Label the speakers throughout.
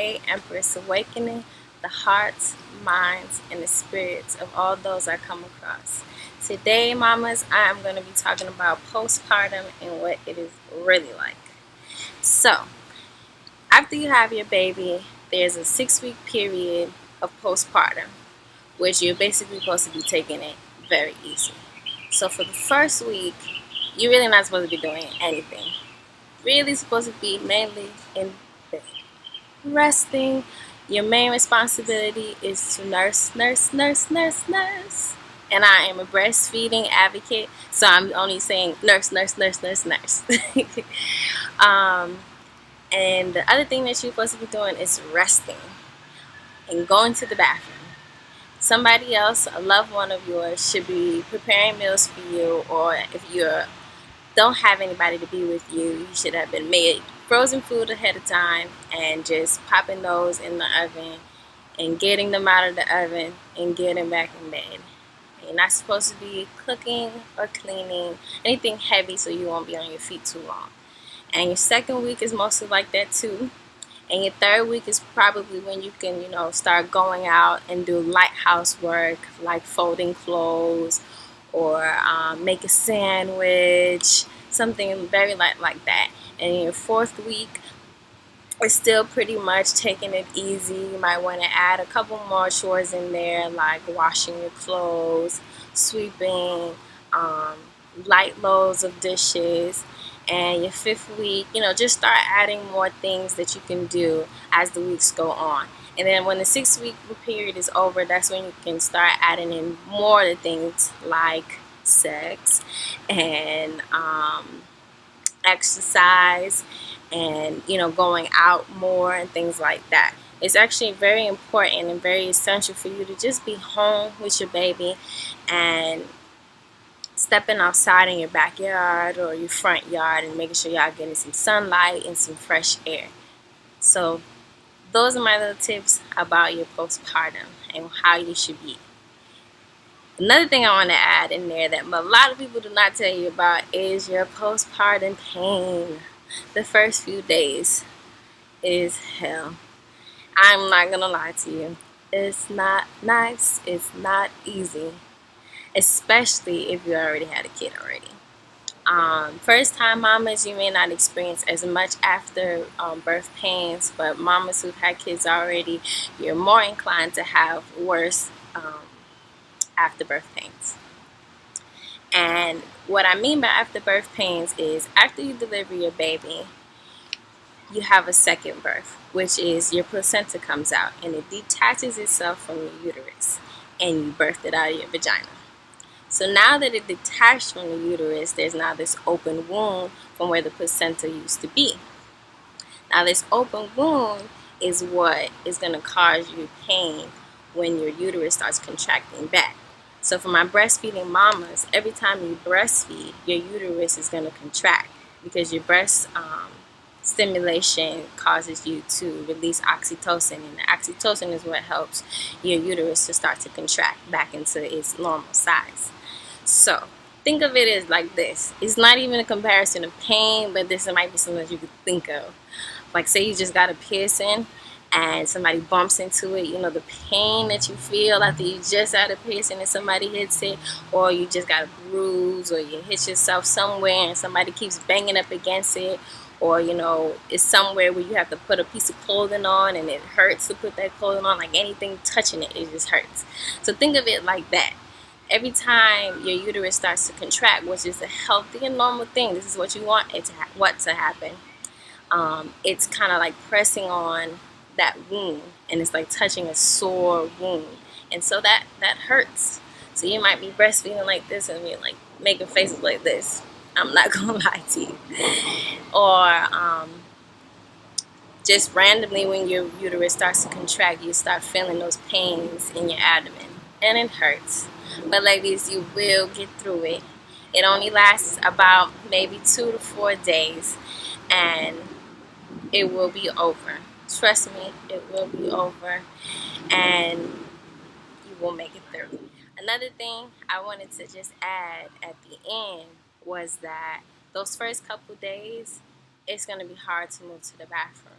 Speaker 1: Hey Empress, awakening the hearts, minds, and the spirits of all those I come across. Today, mamas, I am going to be talking about postpartum and what it is really like. So, after you have your baby, there's a 6 week period of postpartum, which you're basically supposed to be taking it very easy. So, for the first week, you're really not supposed to be doing anything. Really supposed to be mainly in bed, resting. Your main responsibility is to nurse, nurse, nurse, nurse, nurse. And I am a breastfeeding advocate, so I'm only saying nurse, nurse, nurse, nurse, nurse. um, and the other thing that you're supposed to be doing is resting and going to the bathroom. Somebody else, a loved one of yours, should be preparing meals for you, or if you don't have anybody to be with you, you should have been made frozen food ahead of time and just popping those in the oven and getting them out of the oven and getting back in bed. You're not supposed to be cooking or cleaning anything heavy so you won't be on your feet too long. And your second week is mostly like that too. And your third week is probably when you can, start going out and do light housework like folding clothes or make a sandwich, something very light like that. And in your fourth week, it's still pretty much taking it easy. You might want to add a couple more chores in there, like washing your clothes, sweeping, light loads of dishes. And your fifth week, just start adding more things that you can do as the weeks go on. And then when the 6 week period is over, that's when you can start adding in more of the things like sex and exercise and going out more and things like that. It's actually very important and very essential for you to just be home with your baby and stepping outside in your backyard or your front yard and making sure y'all getting some sunlight and some fresh air. So those are my little tips about your postpartum and how you should be. Another thing I want to add in there that a lot of people do not tell you about is your postpartum pain. The first few days is hell. I'm not gonna lie to you. It's not nice. It's not easy, especially if you already had a kid already. First time mamas, you may not experience as much after birth pains, but mamas who've had kids already, you're more inclined to have worse after birth pains. And what I mean by after birth pains is after you deliver your baby, you have a second birth, which is your placenta comes out and it detaches itself from your uterus and you birth it out of your vagina. So now that it detached from the uterus, there's now this open wound from where the placenta used to be. Now this open wound is what is going to cause you pain when your uterus starts contracting back. So for my breastfeeding mamas, every time you breastfeed, your uterus is going to contract because your breast stimulation causes you to release oxytocin, and the oxytocin is what helps your uterus to start to contract back into its normal size. So think of it as like this. It's not even a comparison of pain, but this might be something that you could think of. Like say you just got a piercing and somebody bumps into it, the pain that you feel after you just had a piercing and somebody hits it, or you just got a bruise, or you hit yourself somewhere and somebody keeps banging up against it, or it's somewhere where you have to put a piece of clothing on and it hurts to put that clothing on. Like anything touching it, it just hurts. So think of it like that. Every time your uterus starts to contract, which is a healthy and normal thing, this is what you want it to happen. It's kind of like pressing on that wound, and it's like touching a sore wound, and so that hurts. So you might be breastfeeding like this and you're like making faces like this. I'm not gonna lie to you. Or just randomly when your uterus starts to contract, you start feeling those pains in your abdomen, and it hurts. But ladies, you will get through it. It only lasts about maybe 2 to 4 days, and it will be over. Trust me, it will be over, and you will make it through. Another thing I wanted to just add at the end was that those first couple days, it's going to be hard to move to the bathroom.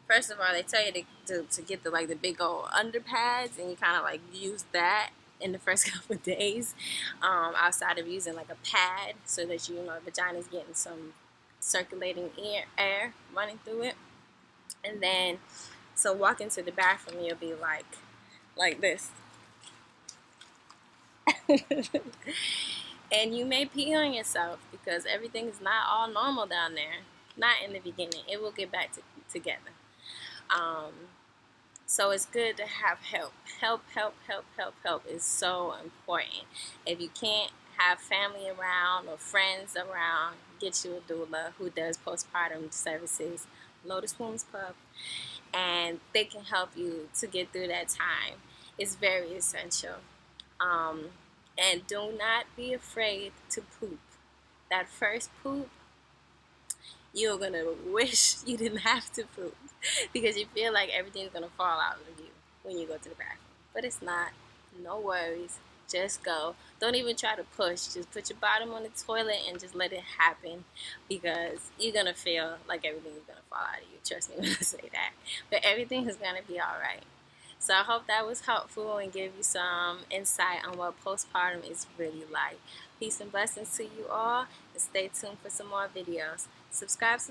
Speaker 1: First of all, they tell you to get the like the big old underpads, and you kind of like use that in the first couple of days, outside of using like a pad, so that you know vagina's getting some circulating air running through it. And then, so walk into the bathroom, you'll be like this. And you may pee on yourself because everything is not all normal down there. Not in the beginning. It will get back together. Um, so it's good to have help. Help is so important. If you can't have family around or friends around, get you a doula who does postpartum services. Lotus Wombs Pub, and they can help you to get through that time. It's very essential. Um, and do not be afraid to poop. That first poop, you're gonna wish you didn't have to poop because you feel like everything's gonna fall out of you when you go to the bathroom. But it's not. No worries. Just go. Don't even try to push. Just put your bottom on the toilet and just let it happen, because you're gonna feel like everything is gonna fall out of you. Trust me when I say that. But everything is gonna be alright. So I hope that was helpful and give you some insight on what postpartum is really like. Peace and blessings to you all, and stay tuned for some more videos. Subscribe.